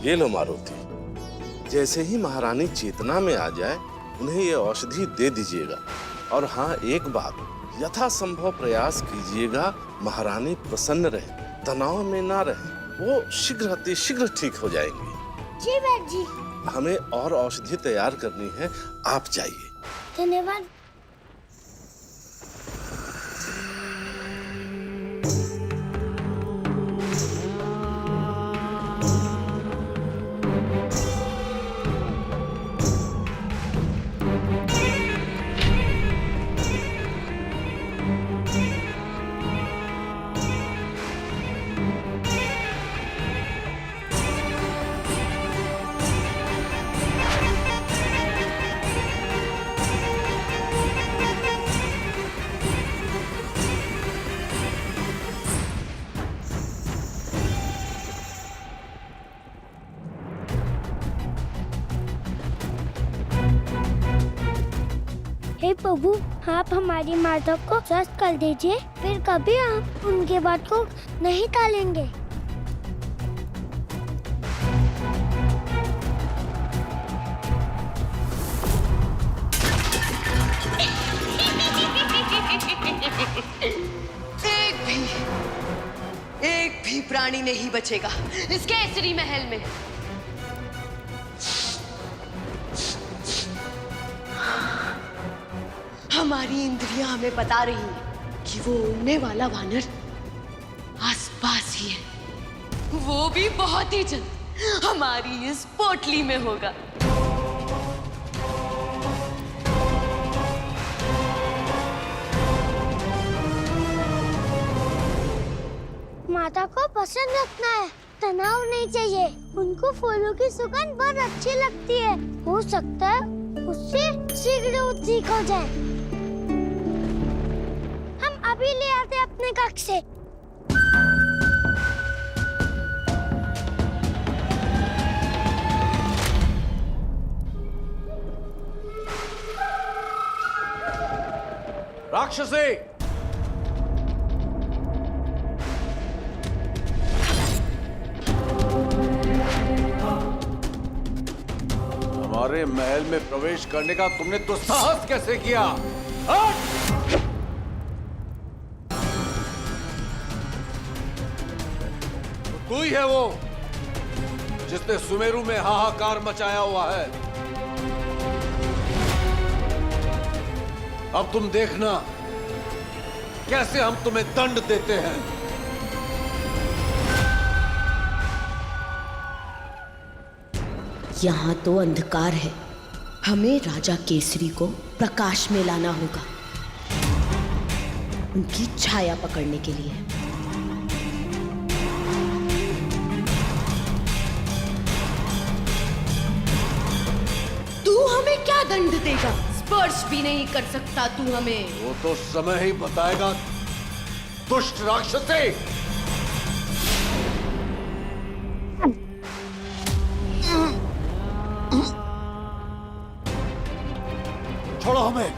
ये लो मारुति, जैसे ही महारानी चेतना में आ जाए उन्हें ये औषधि दे दीजिएगा। और हाँ, एक बात, यथासंभव प्रयास कीजिएगा महारानी प्रसन्न रहे, तनाव में ना रहे। वो शीघ्र ठीक हो जाएंगी। जी वैद्य जी। हमें और औषधि तैयार करनी है, आप जाइए। धन्यवाद। हे प्रभु, आप हमारी माता को स्वस्थ कर दीजिए, फिर कभी आप उनके बात को नहीं टालेंगे। एक भी प्राणी नहीं बचेगा इस केसरी महल में। हमारी इंद्रियां हमें बता रही हैं कि वो उड़ने वाला वानर आसपास ही है। वो भी बहुत ही जल्द हमारी इस पोटली में होगा। माता को पसंद रखना है, तनाव नहीं चाहिए। उनको फूलों की सुगंध बहुत अच्छी लगती है। हो सकता है उससे शीघ्र वो ठीक हो जाए। हम अभी ले आते अपने कक्ष से। राक्षसी, हमारे महल में प्रवेश करने का तुमने तो साहस कैसे किया? हट! तू ही है वो जिसने सुमेरु में हाहाकार मचाया हुआ है। अब तुम देखना कैसे हम तुम्हें दंड देते हैं। यहाँ तो अंधकार है, हमें राजा केसरी को प्रकाश में लाना होगा, उनकी छाया पकड़ने के लिए। तू हमें क्या दंड देगा? स्पर्श भी नहीं कर सकता तू हमें। वो तो समय ही बताएगा, दुष्ट राक्षसी। छोड़ो हमें।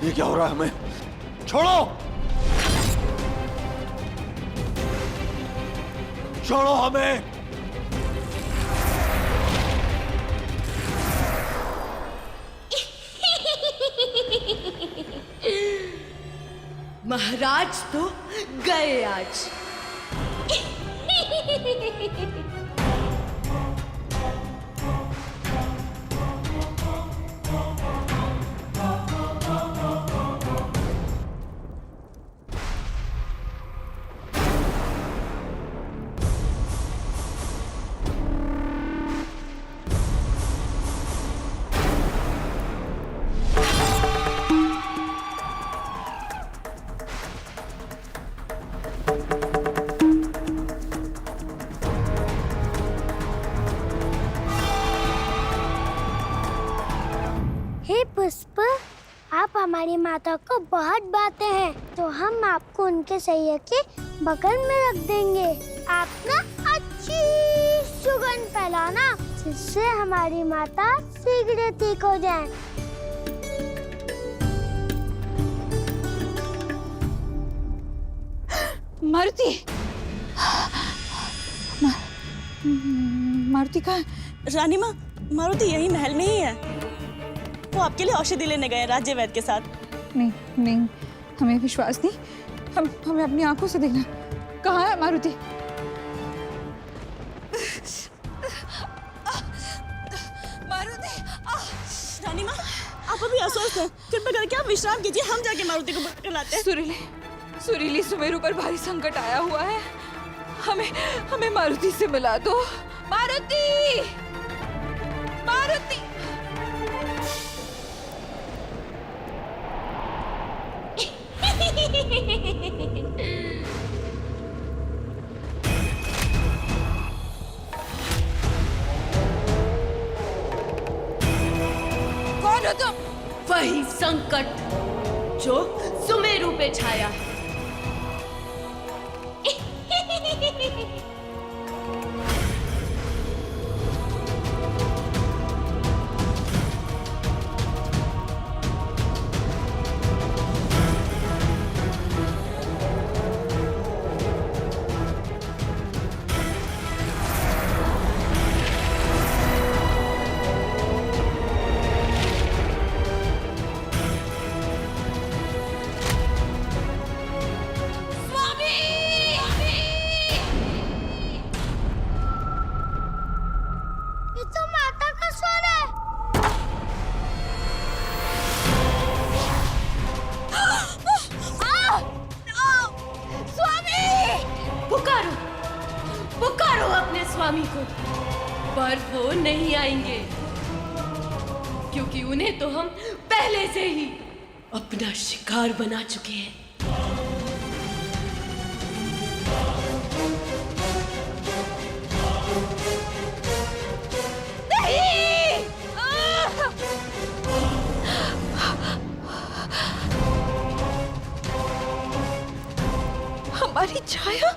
ये क्या हो रहा है? हमें छोड़ो, छोड़ो हमें। महाराज तो गए आज। पुष्प, आप हमारी माता को बहुत बातें हैं, तो हम आपको उनके सैया के बगल में रख देंगे। आप ना अच्छी सुगंध फैलाना, जिससे हमारी माता शीघ्र ठीक हो जाए। मारुति, मारुति कहाँ है? रानी माँ, मारुति यही महल में ही है। वो आपके लिए औषधि लेने गए हैं राज्य वैद्य के साथ। नहीं नहीं, हमें विश्वास नहीं, हमें अपनी आंखों से देखना। कहाँ है मारुति? मारुति! रानी माँ, आप अभी अस्वस्थ हैं, कृपया करके आप विश्राम कीजिए, हम जाके मारुति को बुला लाते हैं। सुरीली सुमेरु पर भारी संकट आया हुआ है। हमें मारुति से मिला दो। मारुति! मारुति! कौन हो तुम? वही संकट जो सुमेरु पे छाया। ये तो माता का स्वर है। स्वामी! पुकारो, पुकारो अपने स्वामी को, पर वो नहीं आएंगे, क्योंकि उन्हें तो हम पहले से ही अपना शिकार बना चुके हैं। हमारी छाया?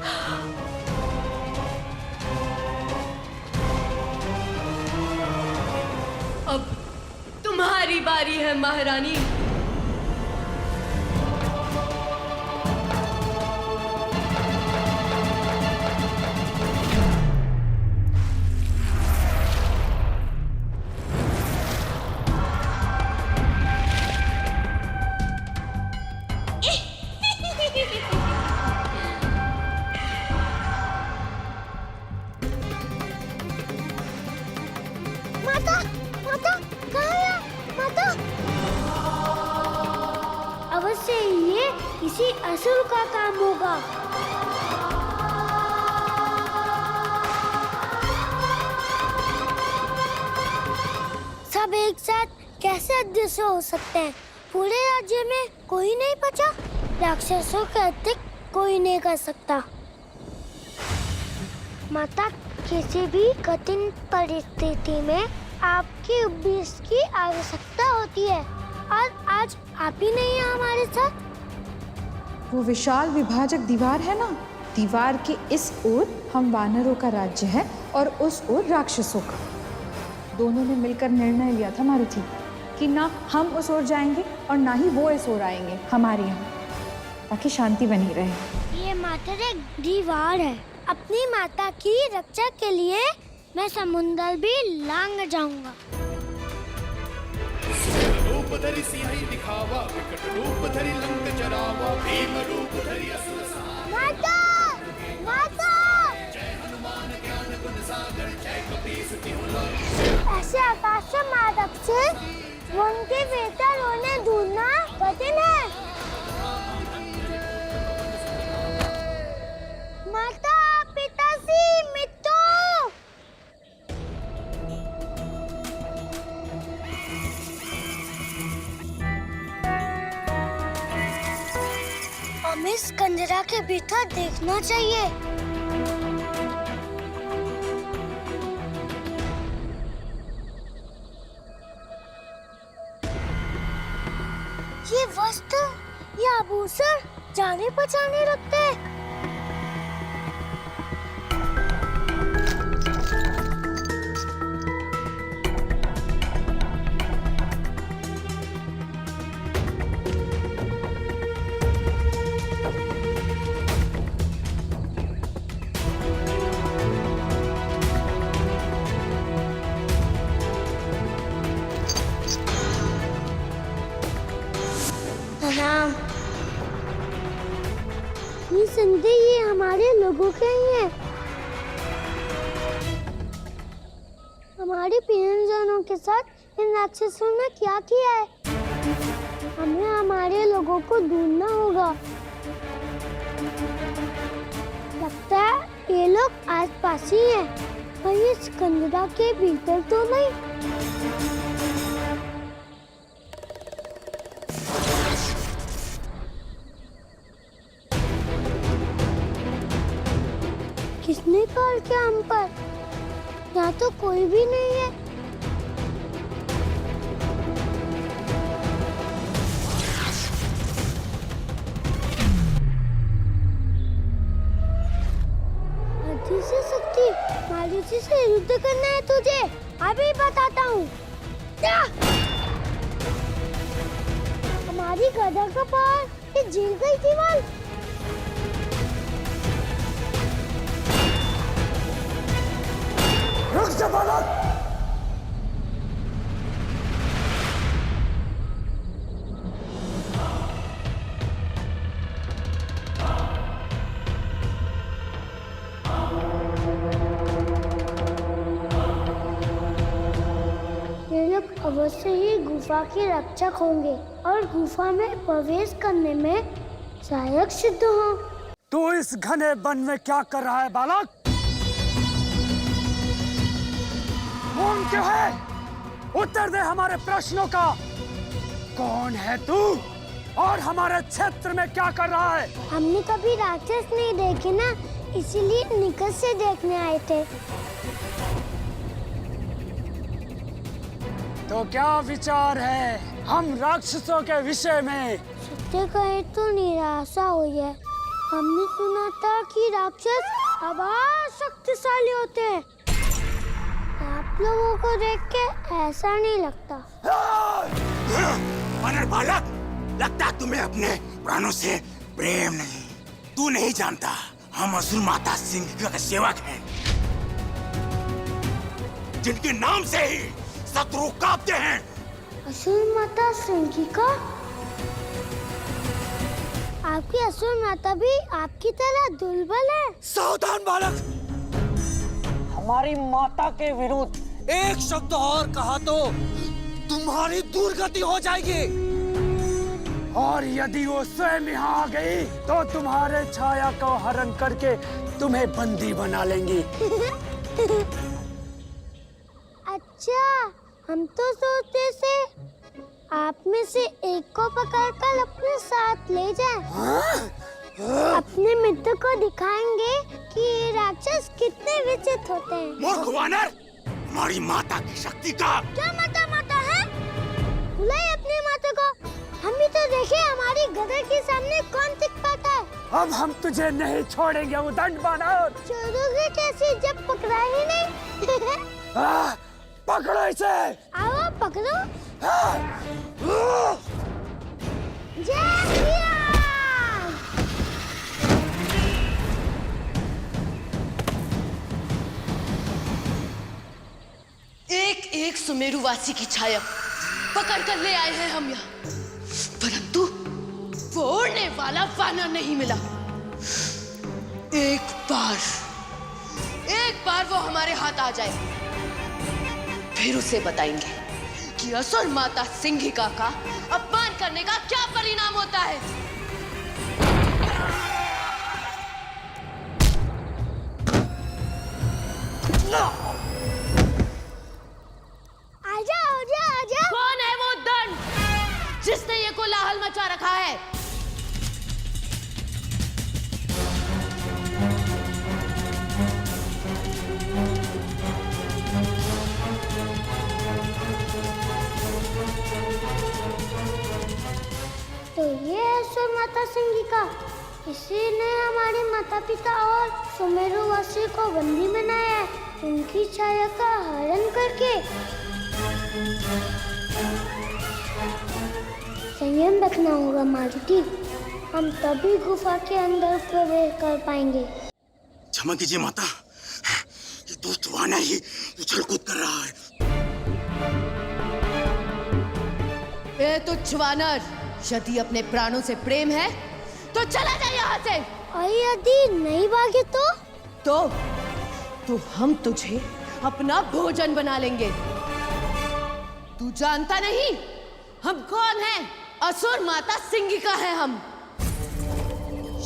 अब तुम्हारी बारी है महारानी। माता, माता, कहाँ है माता? अवश्य ये किसी असुर का काम होगा। सब एक साथ कैसे अदृश्य हो सकते हैं? पूरे राज्य में कोई नहीं बचा। राक्षसों के अतिरिक्त कोई नहीं कर सकता। माता, किसी भी कठिन परिस्थिति में आपकी उपदेश की आवश्यकता होती है, और आज आप ही नहीं हैं हमारे साथ। वो विशाल विभाजक दीवार है ना, दीवार के इस ओर हम वानरों का राज्य है और उस ओर राक्षसों का। दोनों ने मिलकर निर्णय लिया था मारुति कि ना हम उस ओर जाएंगे और ना ही वो इस ओर आएंगे हमारे यहाँ, ताकि शांति बनी रहे। ये मात्र एक दीवार है। अपनी माता की रक्षा के लिए मैं समुंदर भी लांग जाऊंगा। रूप धरि सिंह दिखावा, विकट रूप धरि लंक जरावा, भीम रूप धरि असुर सहारा। माता! माता! जय हनुमान ज्ञान गुण सागर, जय कपीस तिहुँ लोक। ऐसे आकाश से मादक से उनके बेटा रोने ढूंढना कठिन है। माता, पिताजी, मित्रों! हमें इस कंजरा के भीतर देखना चाहिए। ये वस्त्र, ये आभूषण जाने पहचाने लगते हैं। लोगों के ही हैं। हमारी प्रियजनों के साथ इन राक्षसों ने क्या किया है? हमें हमारे लोगों को ढूंढना होगा। लगता है ये लोग आसपास ही हैं, कहीं सिकंदरा के भीतर तो नहीं। किसने कॉल किया हम पर? यहाँ तो कोई भी नहीं है। से शक्ति मायूसी से युद्ध करना है तुझे, अभी बताता हूँ। हमारी गदा का पार ये झील गई दीवार। रुक जा बालक। अवश्य ही गुफा के रक्षक होंगे और गुफा में प्रवेश करने में सहायक सिद्ध हो। तू इस घने वन में क्या कर रहा है बालक? कौन क्यों है? उत्तर दे हमारे प्रश्नों का। कौन है तू और हमारे क्षेत्र में क्या कर रहा है? हमने कभी राक्षस नहीं देखे ना, इसीलिए निकट से देखने आए थे। तो क्या विचार है हम राक्षसों के विषय में? सत्य कहे तो निराशा हुई है। हमने सुना था कि राक्षस अपार शक्तिशाली होते हैं। आप लोगों को देख के ऐसा नहीं लगता। वानर बालक, लगता तुम्हें अपने प्राणों से प्रेम नहीं। तू नहीं जानता हम असुर माता सिंहिका के सेवक हैं, जिनके नाम से ही शत्रु कांपते हैं। असुर माता सिंहिका? आपकी असुर माता भी आपकी तरह दुर्बल है। सावधान बालक, हमारी माता के विरुद्ध एक शब्द और कहा तो तुम्हारी दुर्गति हो जाएगी। और यदि वो स्वयं यहाँ आ गई तो तुम्हारे छाया को हरण करके तुम्हें बंदी बना लेंगी। अच्छा, हम तो सोचते से आप में से एक को पकड़कर अपने साथ ले जाएं। अपने मित्र को दिखाएंगे कि ये राक्षस कितने विचित्र होते हैं। मूर्ख वानर, हमारी माता की शक्ति का क्या माता है? बुलाए अपनी माता को। हम भी तो देखे हमारी गदर के सामने कौन टिक पाता है। अब हम तुझे नहीं छोड़ेंगे उदंड बानर। छोड़ोगे कैसे जब पकड़ा ही नहीं? पकड़ो इसे। आओ पकड़ो। जय श्री राम। एक एक सुमेरुवासी की छाया पकड़ कर ले आए हैं हम यहाँ, परंतु वो उड़ने वाला वानर नहीं मिला। एक बार वो हमारे हाथ आ जाए, फिर उसे बताएंगे कि असुर माता सिंहिका का अपमान करने का क्या परिणाम होता है। आजा। कौन है वो दंड जिसने ये कोलाहल मचा रखा है? तो ये है असुर माता सिंहिका। इसी ने हमारे माता पिता और सुमेरुवासी को बंदी बनाया है, उनकी छाया का हरण करके। संयम रखना होगा मारुति, हम तभी गुफा के अंदर प्रवेश कर पाएंगे। क्षमा कीजिए माता, ये दुष्ट वानर ही उछल कूद कर रहा है। ए तुच्छ वानर, यदि अपने प्राणों से प्रेम है तो चला जा यहाँ से। और यदि नहीं भागे तो हम तुझे अपना भोजन बना लेंगे। तू जानता नहीं हम कौन हैं? असुर माता सिंगिका है हम।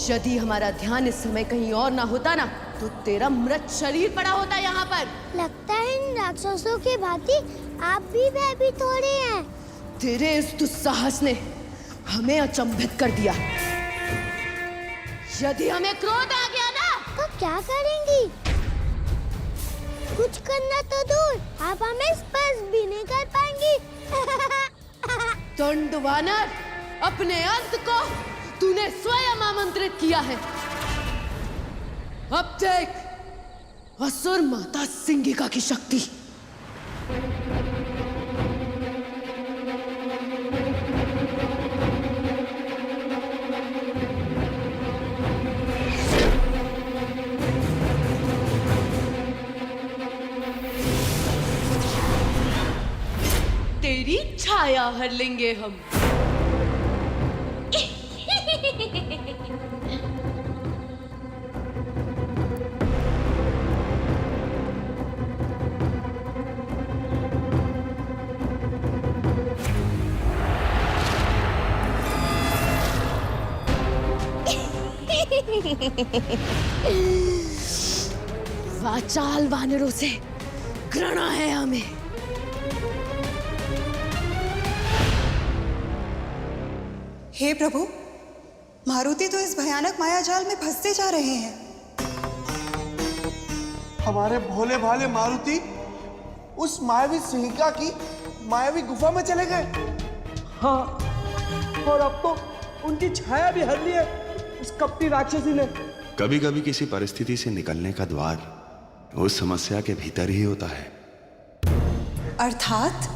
यदि हमारा ध्यान इस समय कहीं और ना होता ना, तो तेरा मृत शरीर पड़ा होता यहाँ पर। लगता है इन राक्षसों की भांति आप भी भयभीत हो रहे हैं। तेरे इस दुस्साहस ने हमें अचंभित कर दिया। यदि हमें क्रोध आ गया ना, तो क्या करेंगी? कुछ करना तो दूर, आप हमें स्पर्श भी नहीं कर पाएंगी। दंड वानर, अपने अंत को तूने स्वयं आमंत्रित किया है। अब देख असुर माता सिंगिका की शक्ति। तेरी छाया हर लेंगे हम। वाचाल वानरों से घृणा है हमें। हे प्रभु, मारुति तो इस भयानक मायाजाल में फंसते जा रहे हैं। हमारे भोले भाले मारुति उस मायावी सिंहिका की मायावी गुफा में चले गए। हाँ, और अब तो उनकी छाया भी हर ली है उस कपटी राक्षसी ने। कभी कभी किसी परिस्थिति से निकलने का द्वार उस समस्या के भीतर ही होता है। अर्थात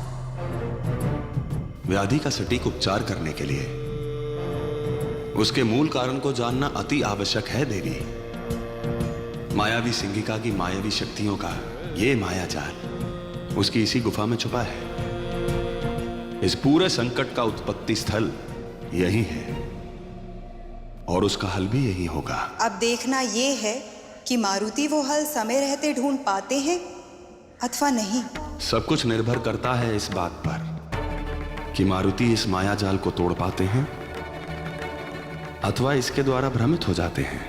व्याधि का सटीक उपचार करने के लिए उसके मूल कारण को जानना अति आवश्यक है देवी। मायावी सिंगिका की मायावी शक्तियों का ये मायाजाल उसकी इसी गुफा में छुपा है। इस पूरे संकट का उत्पत्ति स्थल यही है और उसका हल भी यही होगा। अब देखना ये है कि मारुति वो हल समय रहते ढूंढ पाते हैं अथवा नहीं। सब कुछ निर्भर करता है इस बात पर कि मारुति इस मायाजाल को तोड़ पाते हैं अथवा इसके द्वारा भ्रमित हो जाते हैं।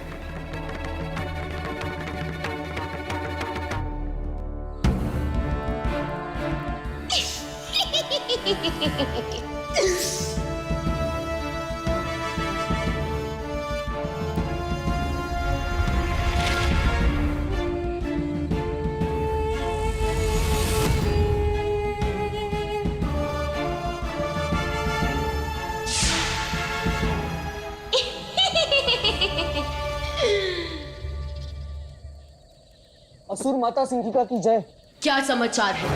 असुर माता सिंगिका की जय। क्या समाचार है?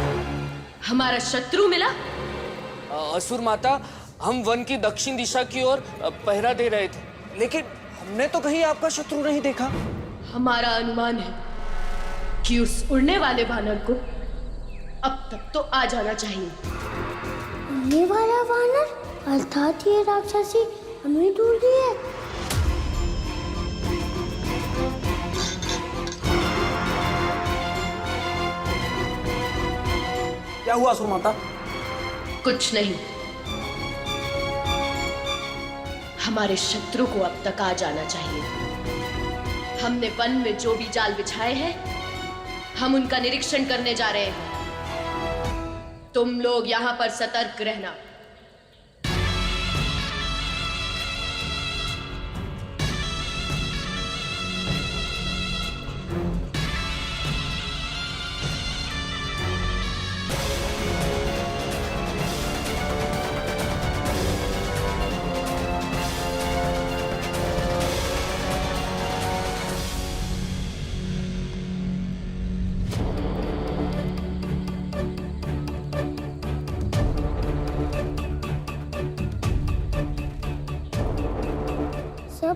हमारा शत्रु मिला? असुर माता, हम वन की दक्षिण दिशा की ओर पहरा दे रहे थे, लेकिन हमने तो कहीं आपका शत्रु नहीं देखा। हमारा अनुमान है कि उस उड़ने वाले वानर को अब तक तो आ जाना चाहिए। उड़ने वाला वानर अर्थात ये राक्षसी हमें ढूंढ रही है। क्या हुआ असुर माता? कुछ नहीं, हमारे शत्रु को अब तक आ जाना चाहिए। हमने वन में जो भी जाल बिछाए हैं, हम उनका निरीक्षण करने जा रहे हैं। तुम लोग यहां पर सतर्क रहना।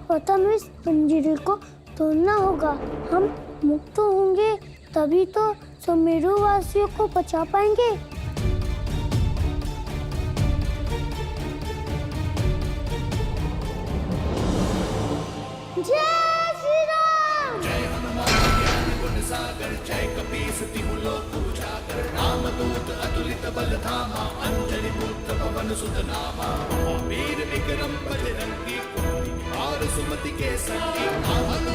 प्रथम इस पंजीरी को तोड़ना होगा। हम मुक्त होंगे तभी तो सुमेरु वासियों को बचा पाएंगे। जय धामा अंजनी पुत्र पवन सुत नामा महावीर विक्रम बजरंगी कुमति निवार सुमति के संगी हनुमान